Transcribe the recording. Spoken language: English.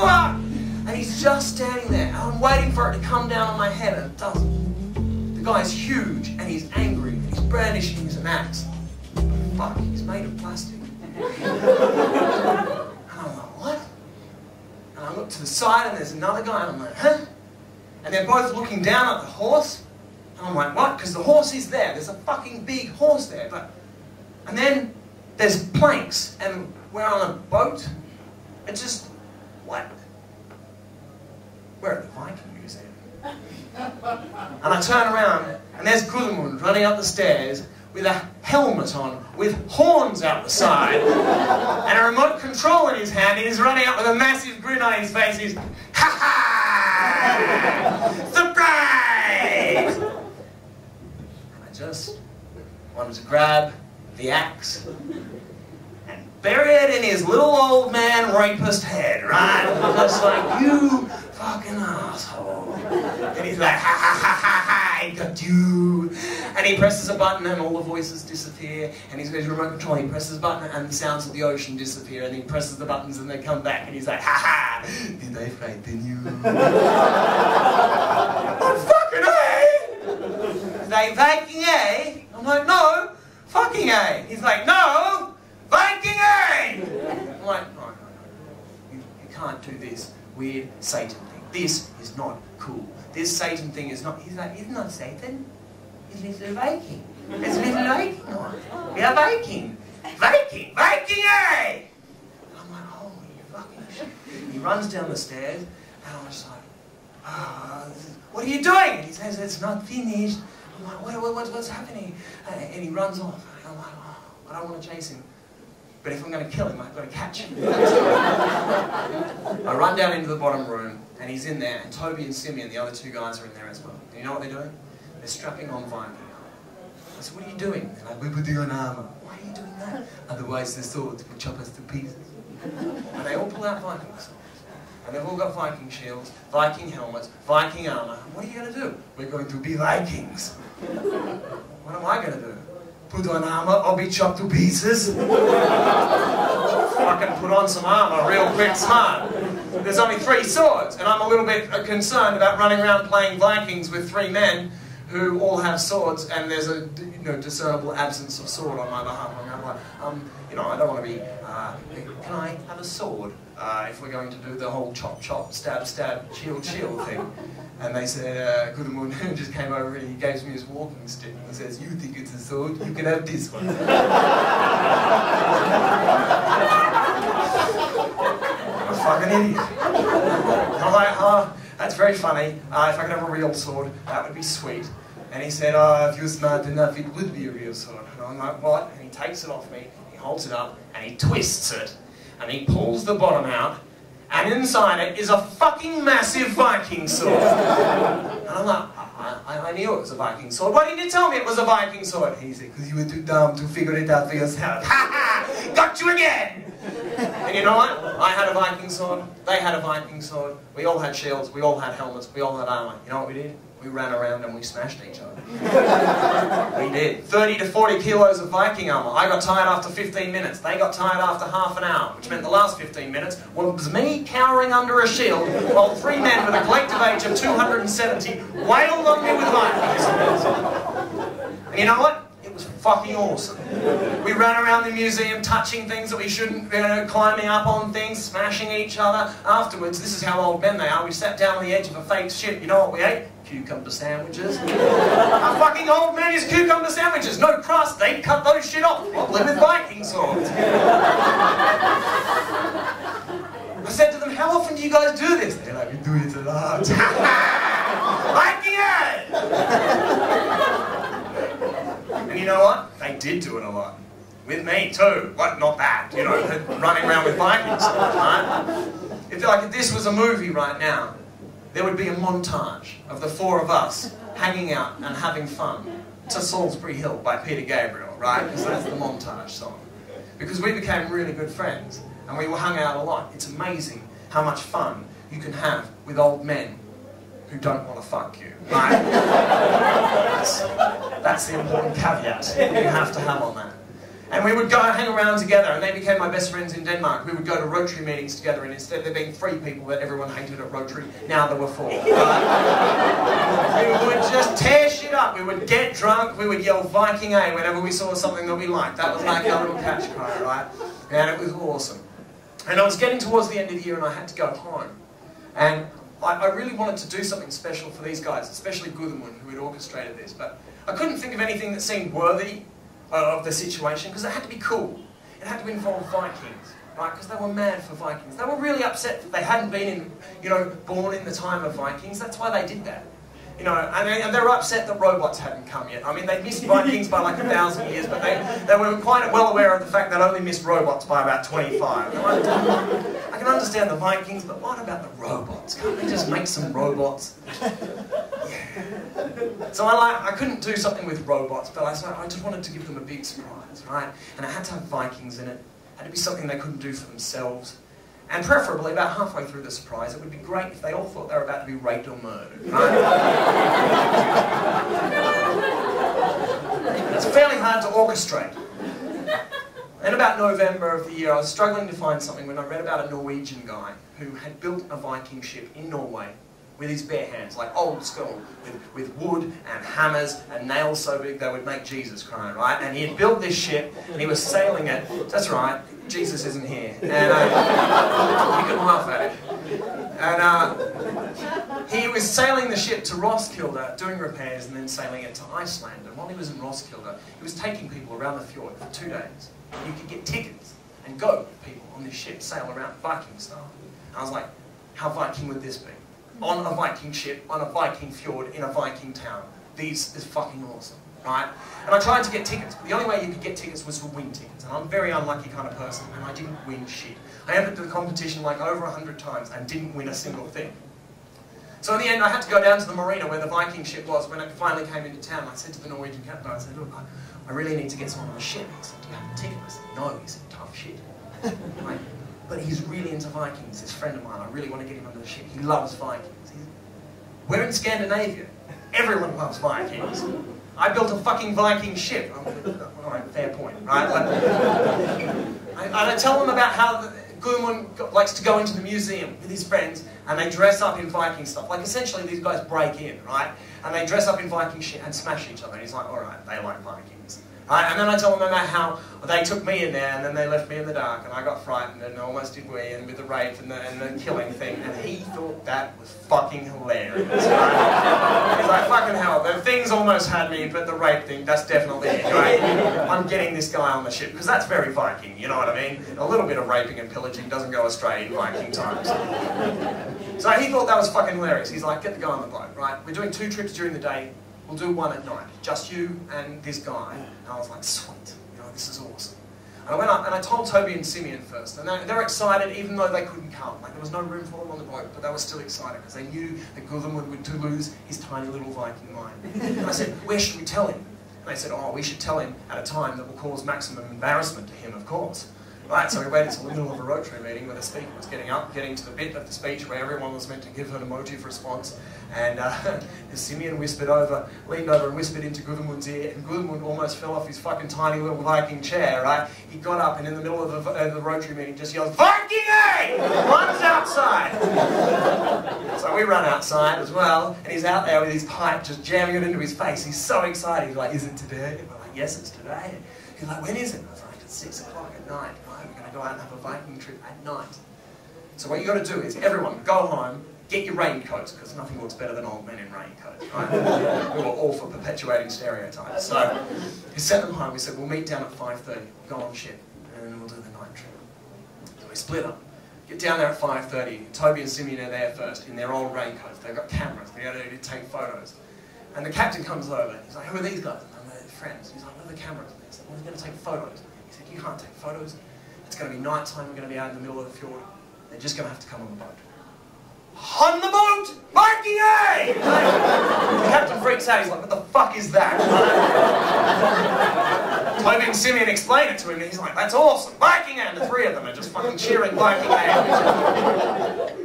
fuck? And he's just standing there, and I'm waiting for it to come down on my head, and it doesn't. The guy's huge, and he's angry, and he's brandishing his axe. But fuck, he's made of plastic. And I'm like, what? And I look to the side, and there's another guy, and I'm like, huh? And they're both looking down at the horse. And I'm like, what? Because the horse is there. There's a fucking big horse there. And then there's planks, and we're on a boat. It's just, what? We're at the Viking Museum. And I turn around, and there's Gudmund running up the stairs with a helmet on, with horns out the side, and a remote control in his hand, and he's running up with a massive grin on his face. He's, ha ha! Surprise! And I just wanted to grab the axe and bury it in his little old man rapist head, right? I'm just like, you fucking asshole. And he's like, ha ha ha ha ha, I got you. And he presses a button and all the voices disappear. And he's got his remote control, he presses a button and the sounds of the ocean disappear. And he presses the buttons and they come back. And he's like, ha ha, did I frighten you? I'm fucking A! He's like, Viking A? I'm like, no, fucking A. He's like, no, Viking A! I'm like, no. You can't do this weird Satan thing. This is not cool. This Satan thing is not... He's like, it's not Satan. It's little Viking. It's little Viking. We are Viking. Viking! Viking A! And I'm like, holy fucking shit. He runs down the stairs, and I'm just like, what are you doing? And he says, it's not finished. I'm like, what's happening? And he runs off. And I'm like, oh, I don't want to chase him. But if I'm going to kill him, I've got to catch him. I run down into the bottom room, and he's in there, and Toby and Simeon, the other two guys, are in there as well. And you know what they're doing? They're strapping on Viking armor. I said, what are you doing? They're like, we're putting on armor. Why are you doing that? Otherwise the swords will chop us to pieces. And they all pull out Viking swords. And they've all got Viking shields, Viking helmets, Viking armor. What are you going to do? We're going to be Vikings. What am I going to do? Put on armor or be chopped to pieces? Fucking put on some armor real quick, smart. There's only 3 swords, and I'm a little bit concerned about running around playing Vikings with 3 men who all have swords, and there's a discernible absence of sword on my behalf. I'm like, I don't want to be, can I have a sword if we're going to do the whole chop, chop, stab, stab, shield, shield thing? And they said, Gudmund just came over and he gave me his walking stick. He says, you think it's a sword? You can have this one. I'm a fucking idiot. I'm like, oh, that's very funny. If I could have a real sword, that would be sweet. And he said, oh, if you're smart enough, it would be a real sword. And I'm like, what? And he takes it off me, he holds it up, and he twists it. And he pulls the bottom out, and inside it is a fucking massive Viking sword. And I'm like, I knew it was a Viking sword. Why didn't you tell me it was a Viking sword? He said, because you were too dumb to figure it out for yourself. Ha ha! Got you again! And you know what? I had a Viking sword, they had a Viking sword, we all had shields, we all had helmets, we all had armor. You know what we did? We ran around and we smashed each other. We did. 30 to 40 kilos of Viking armor. I got tired after 15 minutes. They got tired after half an hour, which meant the last 15 minutes was me cowering under a shield while 3 men with a collective age of 270 wailed on me with Vikings. And you know what? It was fucking awesome. We ran around the museum touching things that we shouldn't, climbing up on things, smashing each other. Afterwards, this is how old men they are, we sat down on the edge of a fake ship. You know what we ate? Cucumber sandwiches. A fucking old man is cucumber sandwiches. No crust, they cut those shit off. Probably with Viking swords. I said to them, how often do you guys do this? They're like, we do it a lot. Viking it! And you know what? They did do it a lot. With me too. What? Not that. Running around with Vikings, right? If this was a movie right now, there would be a montage of the 4 of us hanging out and having fun to Salisbury Hill by Peter Gabriel, right? Because that's the montage song. Because we became really good friends and we hung out a lot. It's amazing how much fun you can have with old men who don't want to fuck you, right? That's the important caveat you have to have on that. And we would go hang around together, and they became my best friends in Denmark. We would go to Rotary meetings together, and instead of there being 3 people that everyone hated at Rotary, now there were 4. We would just tear shit up. We would get drunk. We would yell Viking A whenever we saw something that we liked. That was like our little catch cry, right? And it was awesome. And I was getting towards the end of the year, and I had to go home. And I really wanted to do something special for these guys, especially Gudmund, who had orchestrated this. But I couldn't think of anything that seemed worthy of the situation, because it had to be cool. It had to involve Vikings, right? Because they were mad for Vikings. They were really upset that they hadn't been born in the time of Vikings. That's why they did that. And they were upset that robots hadn't come yet. I mean, they missed Vikings by like 1,000 years, but they were quite well aware of the fact that only missed robots by about 25. Like, I can understand the Vikings, but what about the robots? Can't they just make some robots? Yeah. So I couldn't do something with robots, but I just wanted to give them a big surprise, right? And it had to have Vikings in it. It had to be something they couldn't do for themselves. And preferably, about halfway through the surprise, it would be great if they all thought they were about to be raped or murdered, right? It's fairly hard to orchestrate. In about November of the year, I was struggling to find something when I read about a Norwegian guy who had built a Viking ship in Norway with his bare hands, like old school, with wood and hammers and nails so big they would make Jesus cry, right? And he had built this ship, and he was sailing it. That's right, Jesus isn't here. And you can laugh at it. And he was sailing the ship to Roskilde, doing repairs, and then sailing it to Iceland. And while he was in Roskilde, he was taking people around the fjord for 2 days. And you could get tickets and go with people on this ship, sail around Viking style. And I was like, how Viking would this be? On a Viking ship, on a Viking fjord, in a Viking town. This is fucking awesome, right? And I tried to get tickets, but the only way you could get tickets was to win tickets. And I'm a very unlucky kind of person, and I didn't win shit. I entered the competition like over 100 times and didn't win a single thing. So in the end, I had to go down to the marina where the Viking ship was when it finally came into town. I said to the Norwegian captain, I said, look, I really need to get someone on the ship. He said, do you have a ticket? I said, no. He said, tough shit. Right? But he's really into Vikings, this friend of mine. I really want to get him under the ship. He loves Vikings. We're in Scandinavia. Everyone loves Vikings. I built a fucking Viking ship. All right, fair point, right? I tell them about how Gudmund likes to go into the museum with his friends, and they dress up in Viking stuff. Like, essentially, these guys break in, right? And they dress up in Viking shit and smash each other. And he's like, all right, they like Vikings. Right? And then I tell them about how they took me in there and then they left me in the dark and I got frightened and almost did we, and with the rape and the killing thing, and he thought that was fucking hilarious. Right? He's like, fucking hell, the things almost had me, but the rape thing, that's definitely it, right? I'm getting this guy on the ship, because that's very Viking, you know what I mean? A little bit of raping and pillaging doesn't go astray in Viking times. So he thought that was fucking hilarious. He's like, get the guy on the boat, right? We're doing 2 trips during the day. We'll do 1 at night, just you and this guy. And I was like, sweet, this is awesome. And I went up and I told Toby and Simeon first, and they were excited even though they couldn't come. Like, there was no room for them on the boat, but they were still excited because they knew that Gudmund would lose his tiny little Viking mind. And I said, where should we tell him? And they said, oh, we should tell him at a time that will cause maximum embarrassment to him, of course. Right, so we waited until the middle of a Rotary meeting where the speaker was getting to the bit of the speech where everyone was meant to give an emotive response, and Simeon leaned over and whispered into Gudmund's ear, and Gudmund almost fell off his fucking tiny little Viking chair, right? He got up and in the middle of the Rotary meeting just yelled, Viking A! Runs outside! So we run outside as well, and he's out there with his pipe just jamming it into his face. He's so excited. He's like, is it today? And we're like, yes, it's today. He's like, when is it? I was like, it's 6 o'clock at night. Right? We're going to go out and have a Viking trip at night. So what you got to do is, everyone, go home, get your raincoats, because nothing looks better than old men in raincoats, right? We were all for perpetuating stereotypes. So we sent them home. We said, we'll meet down at 5:30, go on ship, and then we'll do the night trip. So we split up. Get down there at 5:30. Toby and Simeon are there first in their old raincoats. They've got cameras. They're going to take photos. And the captain comes over. He's like, who are these guys? And they're friends. He's like, what are the cameras? And they said, well, we're going to take photos. He said, you can't take photos. It's going to be night time. We're going to be out in the middle of the fjord. They're just going to have to come on the boat. On the boat! Viking A! The captain freaks out. He's like, what the fuck is that? Toby and Simeon explain it to him, and he's like, that's awesome! Viking A! And the 3 of them are just fucking cheering Viking A!